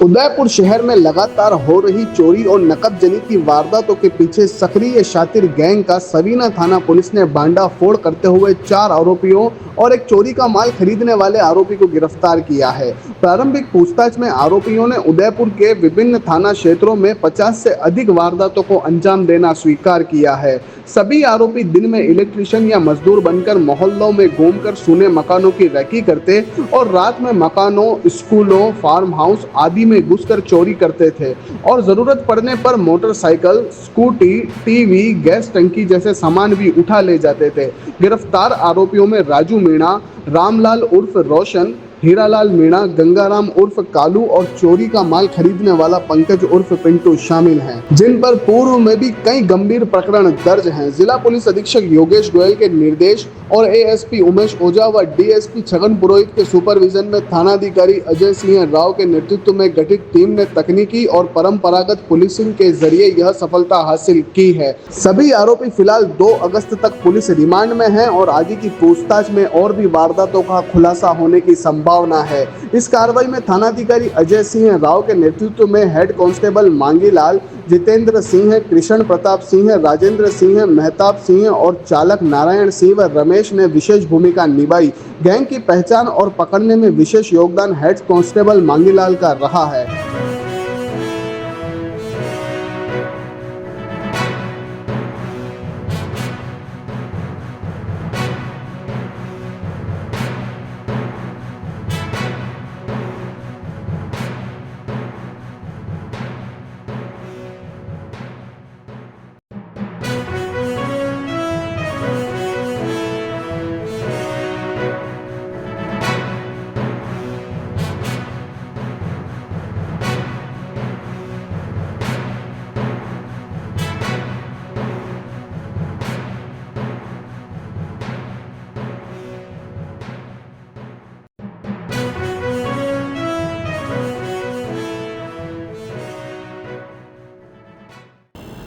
उदयपुर शहर में लगातार हो रही चोरी और नकदजनी की वारदातों के पीछे सक्रिय शातिर गैंग का सवीना थाना पुलिस ने भांडाफोड़ करते हुए 4 आरोपियों और एक चोरी का माल खरीदने वाले आरोपी को गिरफ्तार किया है। प्रारंभिक पूछताछ में आरोपियों ने उदयपुर के विभिन्न थाना क्षेत्रों में 50 से अधिक वारदातों को अंजाम देना स्वीकार किया है। सभी आरोपी दिन में इलेक्ट्रिशियन या मजदूर बनकर मोहल्लों में घूमकर सूने मकानों की रैकी करते और रात में मकानों, स्कूलों, फार्म हाउस आदि में घुसकर चोरी करते थे और जरूरत पड़ने पर मोटरसाइकिल, स्कूटी, टीवी, गैस टंकी जैसे सामान भी उठा ले जाते थे। गिरफ्तार आरोपियों में राजू मीणा, रामलाल उर्फ रोशन, हीरालाल मीणा, गंगाराम उर्फ कालू और चोरी का माल खरीदने वाला पंकज उर्फ पिंटू शामिल हैं, जिन पर पूर्व में भी कई गंभीर प्रकरण दर्ज हैं। जिला पुलिस अधीक्षक योगेश गोयल के निर्देश और एएसपी उमेश ओझा व डीएसपी छगन पुरोहित के सुपरविजन में थानाधिकारी अजय सिंह राव के नेतृत्व में गठित टीम ने तकनीकी और परंपरागत पुलिसिंग के जरिए यह सफलता हासिल की है। सभी आरोपी फिलहाल 2 अगस्त तक पुलिस रिमांड में हैं और आगे की पूछताछ में और भी वारदातों का खुलासा होने की संभावना है। इस कार्रवाई में थानाधिकारी अजय सिंह राव के नेतृत्व में हेड कांस्टेबल मांगीलाल, जितेंद्र सिंह, कृष्ण प्रताप सिंह, राजेंद्र सिंह, मेहताब सिंह और चालक नारायण सिंह व रमेश ने विशेष भूमिका निभाई। गैंग की पहचान और पकड़ने में विशेष योगदान हेड कांस्टेबल मांगीलाल का रहा है।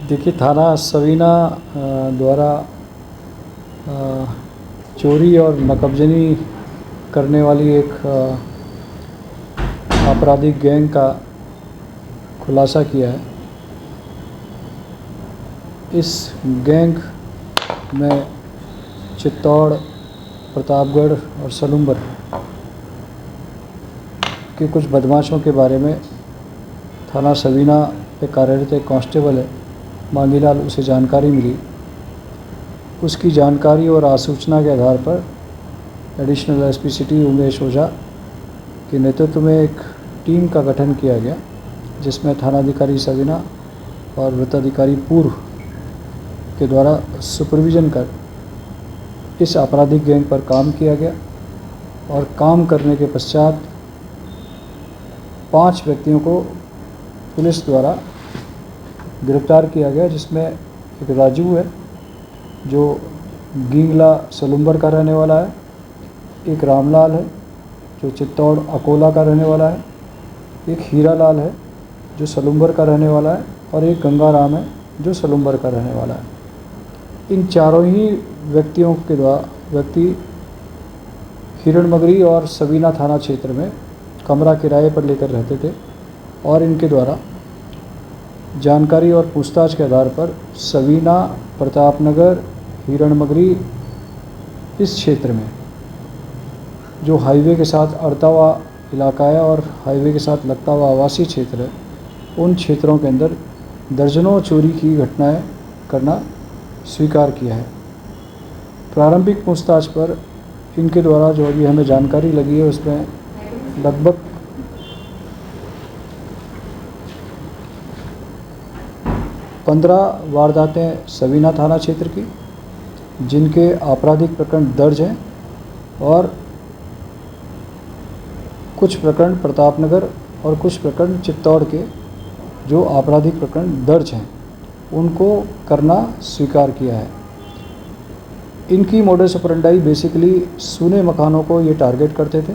देखिए, थाना सवीना द्वारा चोरी और नकबजनी करने वाली एक आपराधिक गैंग का खुलासा किया है। इस गैंग में चित्तौड़, प्रतापगढ़ और सलूम्बर के कुछ बदमाशों के बारे में थाना सवीना पे कार्यरत एक कांस्टेबल है मांगीलाल, उसे जानकारी मिली। उसकी जानकारी और आसूचना के आधार पर एडिशनल एसपी सिटी उमेश ओझा के नेतृत्व में एक टीम का गठन किया गया, जिसमें थानाधिकारी सवीना और वृत्ताधिकारी पूर्व के द्वारा सुपरविजन कर इस आपराधिक गैंग पर काम किया गया और काम करने के पश्चात 5 व्यक्तियों को पुलिस द्वारा गिरफ्तार किया गया, जिसमें एक राजू है जो गींगला सलूम्बर का रहने वाला है, एक रामलाल है जो चित्तौड़ अकोला का रहने वाला है, एक हीरालाल है जो सलूम्बर का रहने वाला है और एक गंगाराम है जो सलूम्बर का रहने वाला है। इन चारों ही व्यक्तियों के द्वारा व्यक्ति हिरणमगरी और सवीना थाना क्षेत्र में कमरा किराए पर लेकर रहते थे और इनके द्वारा जानकारी और पूछताछ के आधार पर सवीना, प्रतापनगर, हिरणमगरी इस क्षेत्र में जो हाईवे के साथ अड़ता हुआ इलाका है और हाईवे के साथ लगता हुआ आवासीय क्षेत्र है, उन क्षेत्रों के अंदर दर्जनों चोरी की घटनाएं करना स्वीकार किया है। प्रारंभिक पूछताछ पर इनके द्वारा जो अभी हमें जानकारी लगी है उसमें लगभग 15 वारदातें सवीना थाना क्षेत्र की, जिनके आपराधिक प्रकरण दर्ज हैं और कुछ प्रकरण प्रतापनगर और कुछ प्रकरण चित्तौड़ के जो आपराधिक प्रकरण दर्ज हैं उनको करना स्वीकार किया है। इनकी मोडस ऑपरेंडाई बेसिकली सूने मकानों को ये टारगेट करते थे।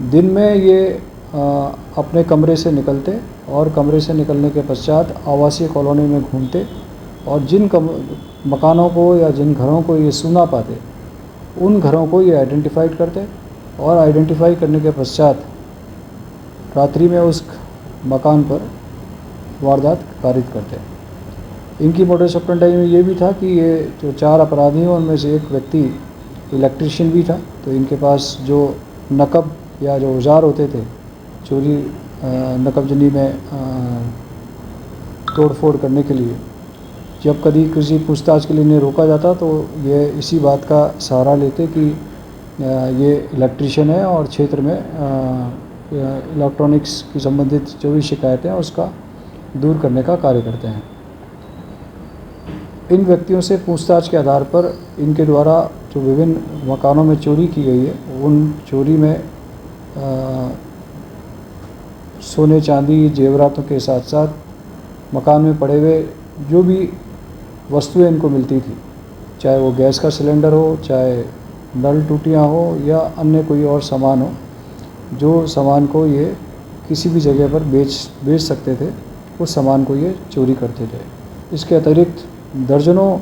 दिन में ये अपने कमरे से निकलते और कमरे से निकलने के पश्चात आवासीय कॉलोनी में घूमते और जिन मकानों को या जिन घरों को ये सूना पाते उन घरों को ये आइडेंटिफाइड करते और आइडेंटिफाई करने के पश्चात रात्रि में उस मकान पर वारदात कारित करते हैं। इनकी मोडस ऑपरेंडी में ये भी था कि ये जो 4 अपराधी हैं उनमें से एक व्यक्ति इलेक्ट्रीशियन भी था, तो इनके पास जो नकब या जो औजार होते थे चोरी नकबजनी में तोड़ फोड़ करने के लिए, जब कभी किसी पूछताछ के लिए इन्हें रोका जाता तो ये इसी बात का सहारा लेते कि ये इलेक्ट्रीशियन है और क्षेत्र में इलेक्ट्रॉनिक्स की संबंधित जो भी शिकायतें हैं उसका दूर करने का कार्य करते हैं। इन व्यक्तियों से पूछताछ के आधार पर इनके द्वारा जो विभिन्न मकानों में चोरी की गई है, उन चोरी में सोने चांदी जेवरातों के साथ साथ मकान में पड़े हुए जो भी वस्तुएं इनको मिलती थी, चाहे वो गैस का सिलेंडर हो, चाहे नल टूटियाँ हो या अन्य कोई और सामान हो, जो सामान को ये किसी भी जगह पर बेच सकते थे, उस सामान को ये चोरी करते थे। इसके अतिरिक्त दर्जनों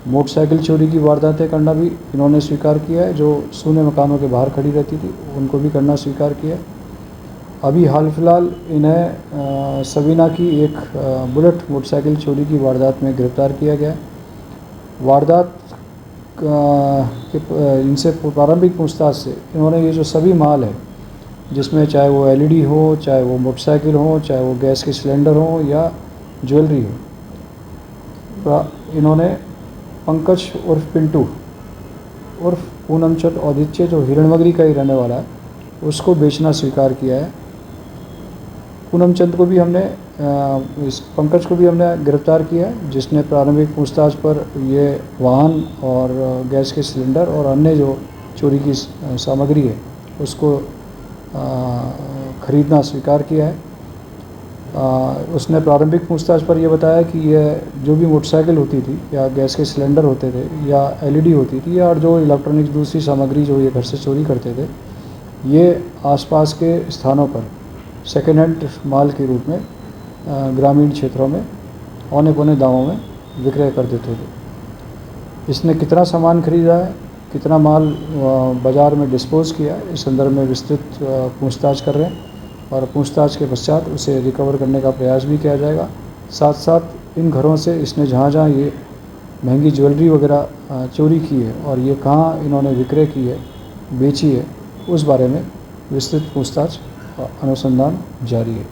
मोटरसाइकिल चोरी की वारदातें करना भी इन्होंने स्वीकार किया है। जो सूने मकानों के बाहर खड़ी रहती थी उनको भी करना स्वीकार किया है। अभी हाल फिलहाल इन्हें सबीना की एक बुलेट मोटरसाइकिल चोरी की वारदात में गिरफ्तार किया गया है। वारदात इनसे प्रारंभिक पूछताछ से इन्होंने ये जो सभी माल है, जिसमें चाहे वो एलईडी हो, चाहे वो मोटरसाइकिल हो, चाहे वो गैस के सिलेंडर हो या ज्वेलरी हो, इन्होंने पंकज उर्फ पिंटू उर्फ पूनमचंद औदित्य जो हिरणमगरी का ही रहने वाला है, उसको बेचना स्वीकार किया है। पूनमचंद को भी हमने इस पंकज को भी हमने गिरफ्तार किया है, जिसने प्रारंभिक पूछताछ पर ये वाहन और गैस के सिलेंडर और अन्य जो चोरी की सामग्री है उसको खरीदना स्वीकार किया है। उसने प्रारंभिक पूछताछ पर यह बताया कि यह जो भी मोटरसाइकिल होती थी या गैस के सिलेंडर होते थे या एलईडी होती थी या जो इलेक्ट्रॉनिक्स दूसरी सामग्री जो ये घर से चोरी करते थे, ये आसपास के स्थानों पर सेकेंड हैंड माल के रूप में ग्रामीण क्षेत्रों में औने पौने दामों में विक्रय कर देते थे। इसने कितना सामान खरीदा है, कितना माल बाज़ार में डिस्पोज़ किया है, इस संदर्भ में विस्तृत पूछताछ कर रहे हैं और पूछताछ के पश्चात उसे रिकवर करने का प्रयास भी किया जाएगा। साथ साथ इन घरों से इसने जहाँ ये महंगी ज्वेलरी वगैरह चोरी की है और ये कहाँ इन्होंने विक्रय की है, बेची है, उस बारे में विस्तृत पूछताछ अनुसंधान जारी है।